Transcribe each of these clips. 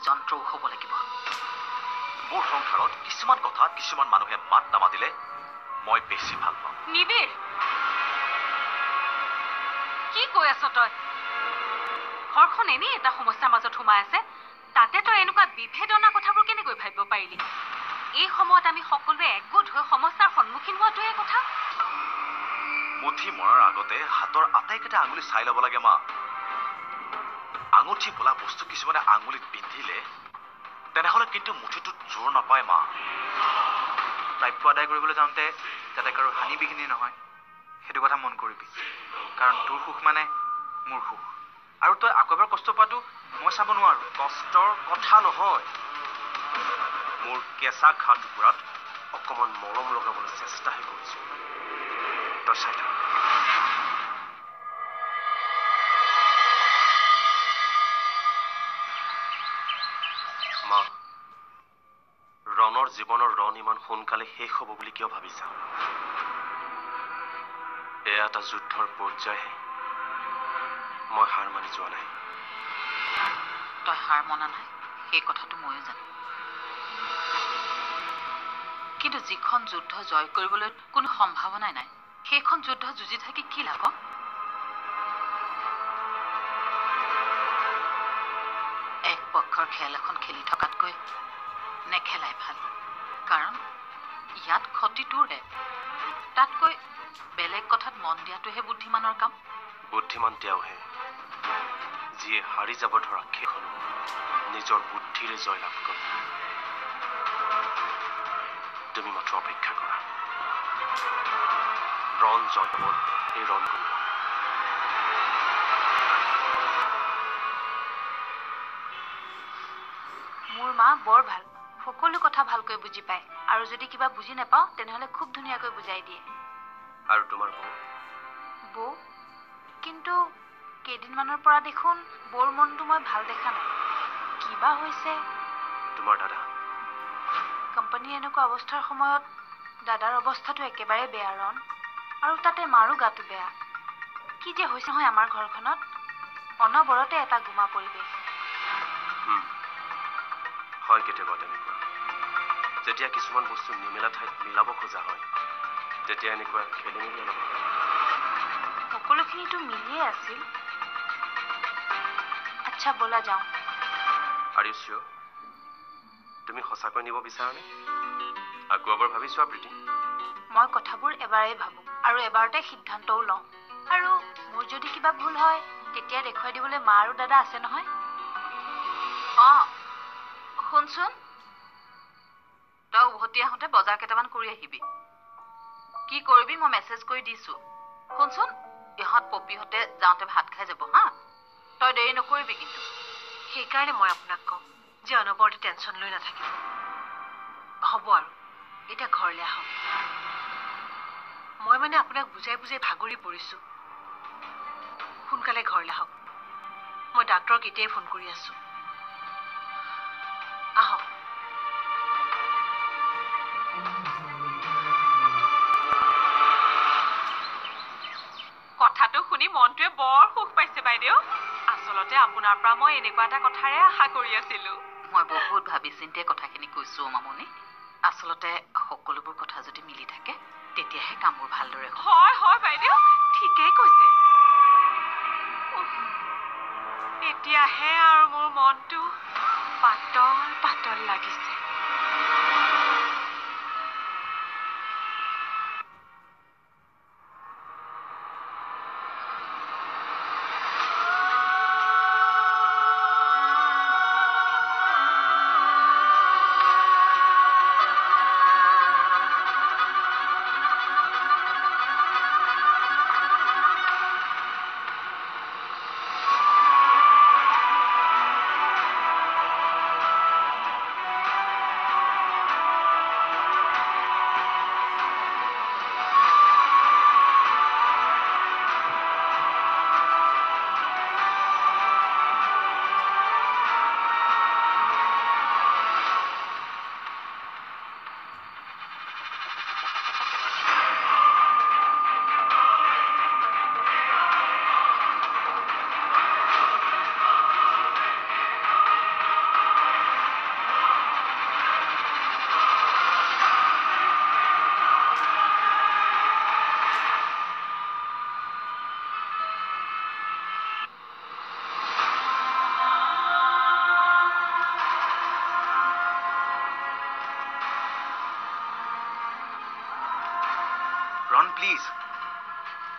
যন্ত্ৰও হ'ব লাগিব। মোৰ সংসাৰত কিছুমান কথাত কিছুমান মানুহে মাত নামাতিলে মই বেছি ভাল পাওঁ। নিবিৰ, কি কৈ আছ তই? ঘৰখন এনেই এটা সমস্যাৰ মাজত সোমাই আছে, তাতে তই এনেকুৱা বিভেদনা কথাবোৰ কেনেকৈ ভাবিব পাৰিলি? এই সময়ত আমি সকলোৱে একগোট হৈ সমস্যাৰ সন্মুখীন হোৱাটোহে কথা। মুঠি মৰাৰ আগতে হাতৰ আটাইকেইটা আঙুলি চাই ল'ব লাগে মা। আঙুঠি বোলা বস্তু কিছুমানে আঙুলিত পিন্ধিলে তেনেহ'লে কিন্তু মুঠিটোত জোৰ নাপায় মা। প্ৰাপ্য আদায় কৰিবলৈ যাওঁতে যাতে কাৰো হানি বিঘিনি নহয় সেইটো কথা মন কৰিবি, কাৰণ তোৰ সুখ মানে মোৰ সুখ। আৰু তই আকৌ এবাৰ কষ্ট পোৱাটো মই চাব নোৱাৰো। কষ্টৰ কথা নহয়, মোৰ কেঁচা ঘা টুকুৰাত অকণমান মৰম লগাবলৈ চেষ্টাহে কৰিছো। তই চাই থাক। মা, ৰণৰ জীৱনৰ ৰণ ইমান সোনকালে শেষ হ'ব বুলি কিয় ভাবিছা? এয়া এটা যুদ্ধৰ পৰ্যায়হে। মই হাৰ মানি যোৱা নাই। তই হাৰ মনা নাই সেই কথাটো ময়ো জানো, কিন্তু যিখন যুদ্ধ জয় কৰিবলৈ কোনো সম্ভাৱনাই নাই সেইখন যুদ্ধ যুঁজি থাকি কি লাভ? এক পক্ষৰ খেল এখন খেলি থকাতকৈ নেখেলাই ভাল, কাৰণ ইয়াত ক্ষতি তোৰহে। তাতকৈ বেলেগ কথাত মন দিয়াটোহে বুদ্ধিমানৰ কাম। বুদ্ধিমান তেওঁহে যিয়ে হাৰি যাব ধৰা খেলখনো নিজৰ বুদ্ধিৰে জয়লাভ কৰে। তুমি মাত্ৰ অপেক্ষা কৰা, ৰণ জয় হ'ব, এই ৰণ কৰিব। মোৰ মা বৰ ভাল, সকলো কথা ভালকৈ বুজি পায়, আৰু যদি কিবা বুজি নাপাওঁ তেনেহ'লে খুব ধুনীয়াকৈ বুজাই দিয়ে। আৰু তোমাৰ বৌ? বৌ? কিন্তু কেইদিনমানৰ পৰা দেখোন বৌৰ মনটো মই ভাল দেখা নাই। কিবা হৈছে? তোমাৰ দাদা? কোম্পানীৰ এনেকুৱা অৱস্থাৰ সময়ত দাদাৰ অৱস্থাটো একেবাৰে বেয়া ৰণ, আৰু তাতে মাৰো গাটো বেয়া। কি যে হৈছে নহয় আমাৰ ঘৰখনত, অনবৰতে এটা গোমা পৰিৱেশ। হয় কেতিয়াবা তেনেকুৱা। যেতিয়া কিছুমান বস্তু নিমিলা ঠাইত মিলাব খোজা হয় তেতিয়া এনেকুৱা খেলিমেলি অলপ হয়। সকলোখিনিতো মিলিয়ে আছিল। আচ্ছা বলা যাওঁ। আৰ ইউ চিয়ৰ? তুমি সঁচাকৈ নিব বিচাৰানে? আকৌ এবাৰ ভাবি চোৱা প্ৰীতি। মই কথাবোৰ এবাৰেই ভাবোঁ আৰু এবাৰতে সিদ্ধান্তও লওঁ, আৰু মোৰ যদি কিবা ভুল হয় তেতিয়া দেখুৱাই দিবলৈ মা আৰু দাদা আছে নহয়। শুনচোন, তই উভতি আহোঁতে বজাৰ কেইটামান কৰি আহিবি। কি কৰিবি মই মেছেজ কৰি দিছো। শুনচোন, ইহঁত পপিহঁতে যাওঁতে ভাত খাই যাব হা, তই দেৰি নকৰিবি কিন্তু। সেইকাৰণে মই আপোনাক কওঁ যে অনবৰতে টেনশ্যন লৈ নাথাকিব। হ'ব আৰু এতিয়া ঘৰলৈ আহক। মই মানে আপোনাক বুজাই বুজাই ভাগৰি পৰিছোঁ। সোনকালে ঘৰলৈ আহক, মই ডাক্তৰক এতিয়াই ফোন কৰি আছোঁ। আহক। কথাটো শুনি মনটোৱে বৰ সুখ পাইছে বাইদেউ। আচলতে আপোনাৰ পৰা মই এনেকুৱা এটা কথাৰে আশা কৰি আছিলো। মই বহুত ভাবি চিন্তিয়ে কথাখিনি কৈছো মামনি। আচলতে সকলোবোৰ কথা যদি মিলি থাকে তেতিয়াহে কামবোৰ ভালদৰে হয়। হয় বাইদেউ, ঠিকেই কৈছে। এতিয়াহে আৰু মোৰ মনটো পাতল পাতল লাগিছে। প্লিজ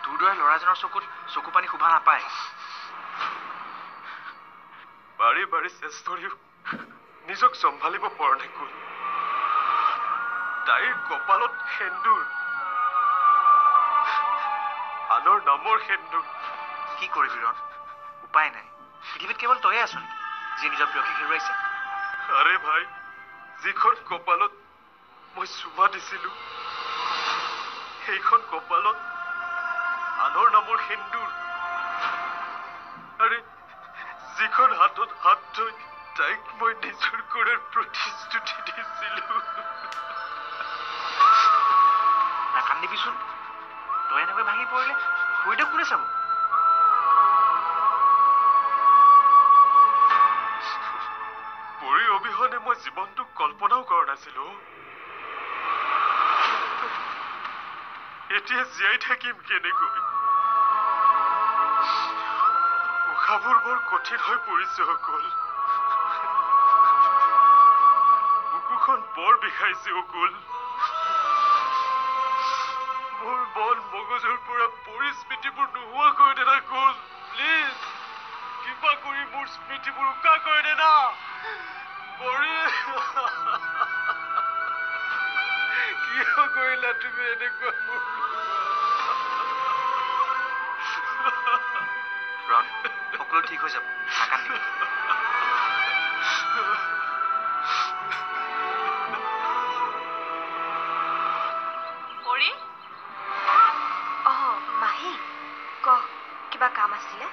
তোৰ দৰে ল'ৰাজনৰ চকুত চকু পানী শুভা নাপায় বাৰে বাৰে চেষ্টা কৰিও নিজক চম্ভালিব পৰা নাই কুল তাইৰ কপালত সেন্দুৰ আনৰ নামৰ সেন্দুৰ কি কৰিবি ৰণ উপায় নাই পৃথিৱীত কেৱল তয়ে আছ নেকি যিয়ে নিজৰ প্ৰিয়কে হেৰুৱাইছে আৰে ভাই যিখন কপালত মই চুমা দিছিলো সেইখন কপালত আনৰ নামৰ সেন্দুৰ আৰে যিখন হাতত হাত থৈ তাইক মই নিজৰ কৰাৰ প্ৰতিশ্ৰুতি দিছিলো নাকান্দিবিচোন তই এনেকৈ ভাঙি পৰিলে খুৰীদেউ কোনে চাব পৰি অবিহনে মই জীৱনটোক কল্পনাও কৰা নাছিলো এতিয়া জীয়াই থাকিম কেনেকৈ উশাহবোৰ বৰ কঠিন হৈ পৰিছে অকল বুকুখন বৰ বিষাইছে অকল মোৰ মন মগজুৰ পৰা পৰিস্মৃতিবোৰ নোহোৱা কৰি দে না কুল প্লিজ কিবা কৰি মোৰ স্মৃতিবোৰ উকা কৰি দে না পৰি কিয় কৰিলা তুমি এনেকুৱা মোৰ ৰণ সকলো ঠিক হৈ যাব নাকান্দিবি পৰি মাহী কহ কিবা কাম আছিলে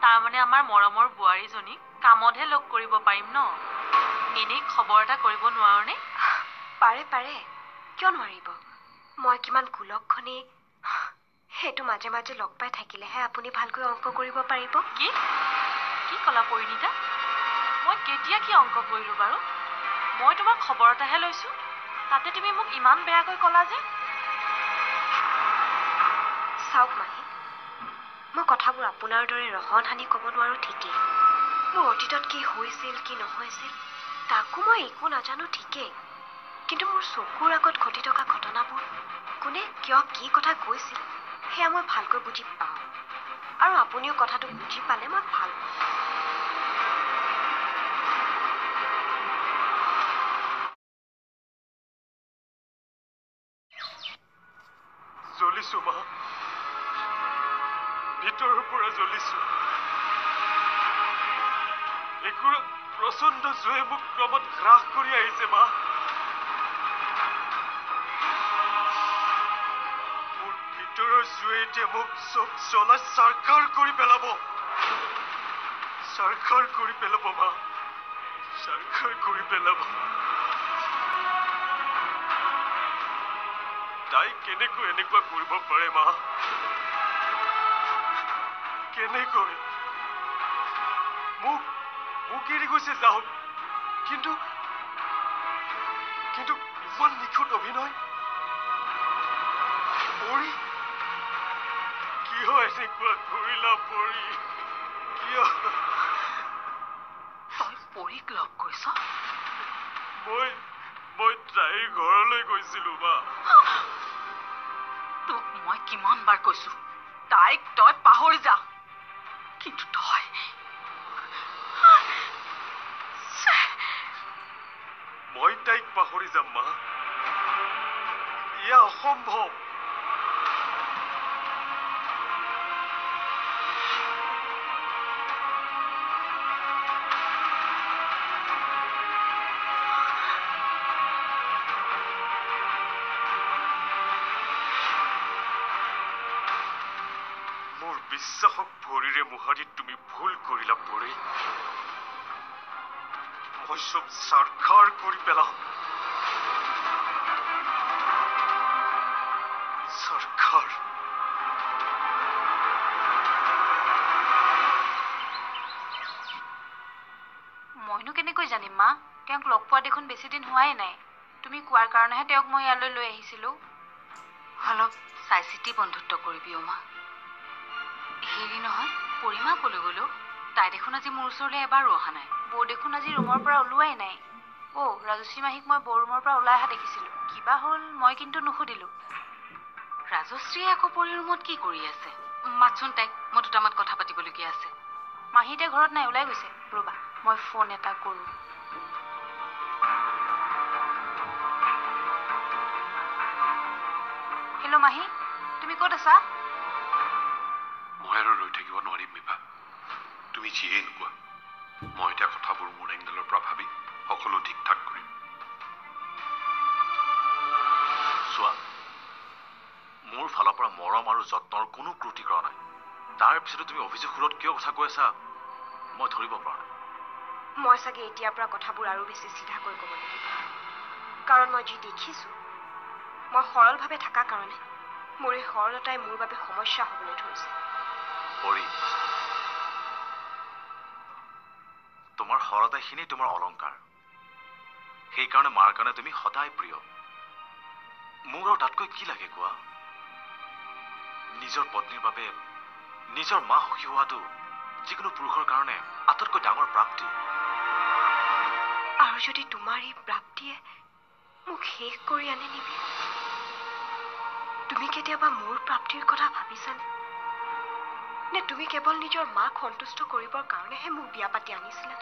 তাৰমানে আমাৰ মৰমৰ বোৱাৰীজনীক কামতহে লগ কৰিব পাৰিম ন এনেই খবৰ এটা কৰিব নোৱাৰোনে পাৰে পাৰে কিয় নোৱাৰিব মই কিমান কুলক্ষণী সেইটো মাজে মাজে লগ পাই থাকিলেহে আপুনি ভালকৈ অংক কৰিব পাৰিব কি কি ক'লা পৰিণীতা মই কেতিয়া কি অংক কৰিলো বাৰু মই তোমাৰ খবৰ এটাহে লৈছো তাতে তুমি মোক ইমান বেয়াকৈ ক'লা যে চাওক মাহী মই কথাবোৰ আপোনাৰ দৰে ৰহন সানি ক'ব নোৱাৰো ঠিকেই মোৰ অতীতত কি হৈছিল কি নহৈছিল তাকো মই একো নাজানো ঠিকেই কিন্তু মোৰ চকুৰ আগত ঘটি থকা ঘটনাবোৰ কোনে কিয় কি কথা কৈছিল সেয়া মই ভালকৈ বুজি পাওঁ আৰু আপুনিও কথাটো বুজি পালে মই ভাল পাওঁ জ্বলিছো মা ভিতৰৰ পৰা জ্বলিছো একুৰা প্ৰচণ্ড জুয়ে মোক ক্ৰমত গ্ৰাস কৰি আহিছে মা মোৰ ভিতৰৰ জুয়ে এতিয়া মোক চব জ্বলা চাৰখাৰ কৰি পেলাব মা চাৰখাৰ কৰি পেলাব তাই কেনেকৈ এনেকুৱা কৰিব পাৰে মা কেনেকৈ মোক এৰি গৈছে যাওক কিন্তু ইমান নিখুঁত অভিনয় পৰি কিয় এনেকুৱা কৰিলা পৰি কিয় তই পৰিক লগ কৰিছ মই তাইৰ ঘৰলৈ গৈছিলো মা তোক মই কিমান বাৰ কৈছো তাইক তই পাহৰি যা কিন্তু তই মই তাইক পাহৰি যাম মা এয়া অসম্ভৱ বিশ্বাসক ভৰিৰে মোহাৰি তুমি ভুল কৰিলা পৰি মই চব চাৰখাৰ কৰি পেলাম চাৰখাৰ মইনো কেনেকৈ জানিম মা তেওঁক লগ পোৱা দেখোন বেছি দিন হোৱাই নাই তুমি কোৱাৰ কাৰণেহে তেওঁক মই ইয়ালৈ লৈ আহিছিলো অলপ চাই চিতি বন্ধুত্ব কৰিবি মা হেৰি নহয় পৰিমা কলৈ গ'লো তাই দেখোন আজি মোৰ ওচৰলৈ এবাৰো অহা নাই বৌ দেখোন আজি ৰুমৰ পৰা ওলোৱাই নাই ৰাজশ্ৰী মাহীক মই বৌ ৰুমৰ পৰা ওলাই অহা দেখিছিলো কিবা হ'ল মই কিন্তু নুসুধিলো ৰাজশ্ৰীয়ে আকৌ পৰি ৰুমত কি কৰি আছে? মাতচোন তাইক, মই দুটামান কথা পাতিবলগীয়া আছে। মাহী এতিয়া ঘৰত নাই, ওলাই গৈছে। ৰ'বা মই ফোন এটা কৰোঁ। হেল্ল' মাহী, তুমি ক'ত আছা? মই আৰু ৰৈ থাকিব নোৱাৰিম মিভা। তুমি যিয়েই নোকোৱা, মই এতিয়া কথাবোৰ মোৰ এংগেলৰ পৰা ভাবি সকলো ঠিক ঠাক কৰিম। চোৱা, মোৰ ফালৰ পৰা মৰম আৰু যত্নৰ কোনো ক্ৰুটি কৰা নাই। তাৰ পিছতো তুমি অভিযোগ সুৰত কিয় কথা কৈ আছা মই ধৰিব পৰা নাই। মই চাগে এতিয়াৰ পৰা কথাবোৰ আৰু বেছি চিধাকৈ ক'ব লাগিব, কাৰণ মই যি দেখিছোঁ, মই সৰলভাৱে থকা কাৰণে মোৰ এই সৰলতাই মোৰ বাবে সমস্যা হ'বলৈ ধৰিছে। পৰি, তোমাৰ সৰলতাখিনি তোমাৰ অলংকাৰ, সেইকাৰণে মাৰ কাৰণে তুমি সদায় প্ৰিয়। মোৰ আৰু তাতকৈ কি লাগে কোৱা? নিজৰ পত্নীৰ বাবে নিজৰ মা সুখী হোৱাটো যিকোনো পুৰুষৰ কাৰণে আটাইতকৈ ডাঙৰ প্ৰাপ্তি। আৰু যদি তোমাৰ এই প্ৰাপ্তিয়ে মোক শেষ কৰি আনে নিবি, তুমি কেতিয়াবা মোৰ প্ৰাপ্তিৰ কথা ভাবিছানে? নে তুমি কেৱল নিজৰ মাক সন্তুষ্ট কৰিবৰ কাৰণেহে মোক বিয়া পাতি আনিছিলা?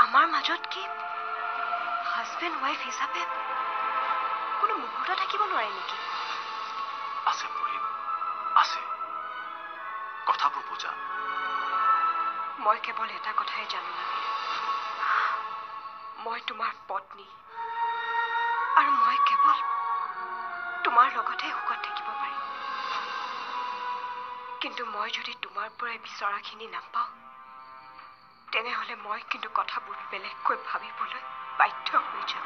আমাৰ মাজত কি হাজবেণ্ড ৱাইফ হিচাপে কোনো মুহূৰ্ত থাকিব নোৱাৰে নেকি? আছে পৰি, আছে। কথাবোৰ বুজা। মই কেৱল এটা কথাই জানো, মই তোমাৰ পত্নী, আৰু মই কেৱল তোমাৰ লগতহে সুখত থাকিব পাৰিম। কিন্তু মই যদি তোমাৰ পৰাই বিচৰাখিনি নাপাওঁ, তেনেহ'লে মই কিন্তু কথাবোৰ বেলেগকৈ ভাবিবলৈ বাধ্য হৈ যাম।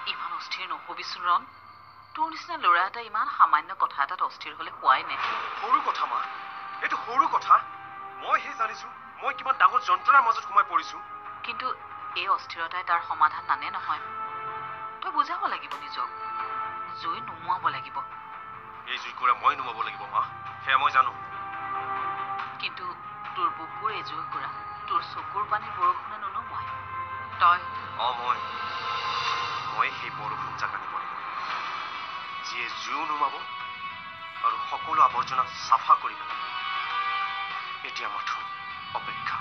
ইমান অস্থিৰ নহবিচোন ৰণ। তোৰ নিচিনা ল'ৰা এটা ইমান সামান্য কথা এটাত অস্থিৰ হ'লে হোৱাই নাই। সৰু কথা মা, এইটো সৰু কথা। মই হে জানিছো মই কিমান ডাঙৰ যন্ত্ৰণাৰ মাজত সোমাই পৰিছো। কিন্তু এই অস্থিৰতাই তাৰ সমাধান নানে নহয়। তই বুজাব লাগিব নিজক, জুই নুমুৱাব লাগিব। এই জুইকুৰা মই নুমাব লাগিব মা, সেয়া মই জানো। কিন্তু তোৰ বুকুৰ এই জুইকুৰা তোৰ চকুৰ পানী বৰষুণে নুনুমুৱাই। তই মই সেই বৰষুণ জাক আনিব লাগিব, যিয়ে জুইও নুমাব আৰু সকলো আৱৰ্জনা চাফা কৰি পেলাব। এতিয়া মাথো অপেক্ষা।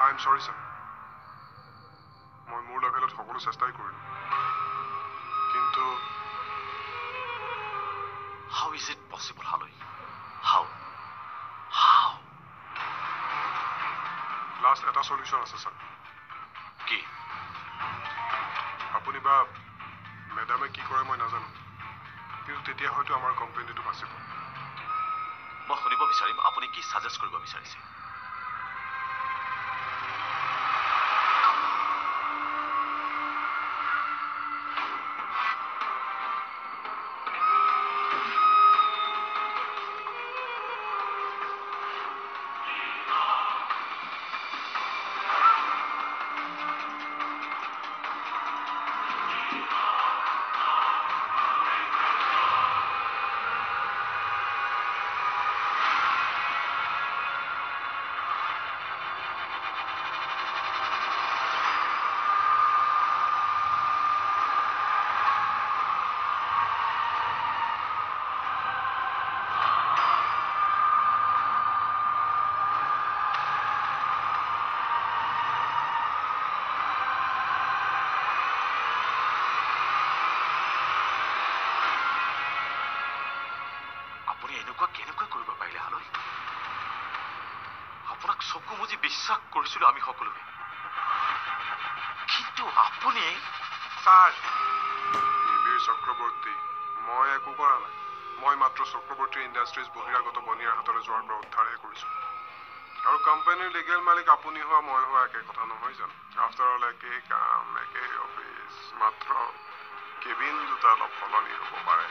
আই এম সৰি ছাৰ, মই মোৰ লেভেলত সকলো চেষ্টাই কৰিলোঁ, কিন্তু হাউ ইজ ইট পচিবল হালৈ? হাউ হাউ লাষ্ট এটা সলিউশ্যন আছে ছাৰ। কি? আপুনি বা মেডামে কি কৰে মই নাজানো, কিন্তু তেতিয়া হয়তো আমাৰ কোম্পানীটো বাচিব। মই শুনিব বিচাৰিম আপুনি কি ছাজেষ্ট কৰিব বিচাৰিছে। কেনেকৈ কৰিব পাৰিলে হালৈ? আপোনাক চকু মুজি বিশ্বাস কৰিছিলো আমি সকলোৱে, কিন্তু আপুনি ছাৰ নিবিড় চক্ৰৱৰ্তী, মই একো কৰা নাই। মই মাত্ৰ চক্ৰৱৰ্তী ইণ্ডাষ্ট্ৰিজ বহিৰাগত বনিয়াৰ হাতলৈ যোৱাৰ পৰা উদ্ধাৰহে কৰিছো। আৰু কোম্পানীৰ লিগেল মালিক আপুনি হোৱা মই হোৱা একে কথা নহয় জানো? আফটাৰ অল একেই কাম, একেই অফিচ, মাত্ৰ কেবিন দুটা অলপ সলনি হ'ব পাৰে।